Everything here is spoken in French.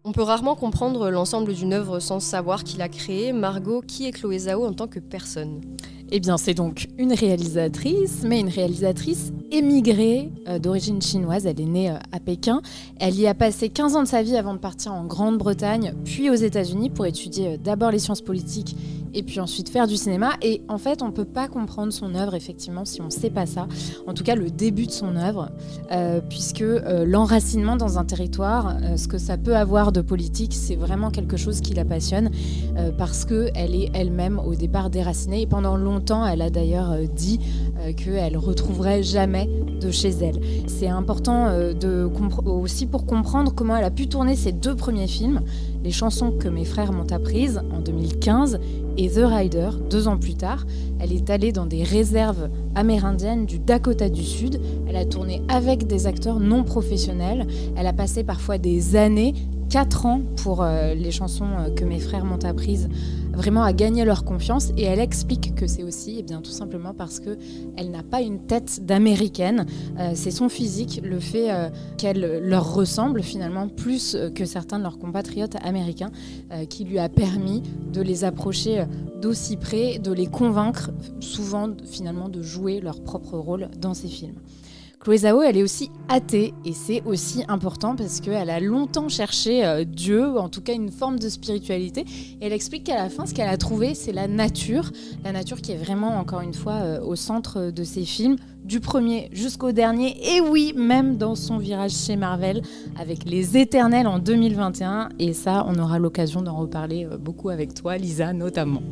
On peut rarement comprendre l'ensemble d'une œuvre sans savoir qui l'a créée. Margot, qui est Chloé Zhao en tant que personne ? Eh bien, c'est donc une réalisatrice, mais une réalisatrice émigrée d'origine chinoise. Elle est née à Pékin. Elle y a passé 15 ans de sa vie avant de partir en Grande-Bretagne, puis aux États-Unis pour étudier d'abord les sciences politiques et puis ensuite faire du cinéma. Et en fait, on ne peut pas comprendre son œuvre, effectivement, si on ne sait pas ça. En tout cas, le début de son œuvre, puisque l'enracinement dans un territoire, ce que ça peut avoir de politique, c'est vraiment quelque chose qui la passionne, parce qu'elle est elle-même au départ déracinée. Et pendant longtemps, elle a d'ailleurs dit qu'elle ne retrouverait jamais de chez elle. C'est important aussi pour comprendre comment elle a pu tourner ses 2 premiers films, Les chansons que mes frères m'ont apprises en 2015 et The Rider 2 ans plus tard. Elle est allée dans des réserves amérindiennes du Dakota du Sud. Elle a tourné avec des acteurs non professionnels. Elle a passé parfois des années, 4 ans pour les chansons que mes frères m'ont apprises, vraiment à gagner leur confiance. Et elle explique que c'est aussi tout simplement parce qu'elle n'a pas une tête d'américaine. C'est son physique, le fait qu'elle leur ressemble finalement plus que certains de leurs compatriotes américains, qui lui a permis de les approcher d'aussi près, de les convaincre souvent finalement de jouer leur propre rôle dans ses films. Chloé Zhao, elle est aussi athée et c'est aussi important parce qu'elle a longtemps cherché Dieu, en tout cas une forme de spiritualité. Et elle explique qu'à la fin, ce qu'elle a trouvé, c'est la nature qui est vraiment, encore une fois, au centre de ses films, du premier jusqu'au dernier. Et oui, même dans son virage chez Marvel, avec Les Éternels en 2021. Et ça, on aura l'occasion d'en reparler beaucoup avec toi, Lisa, notamment.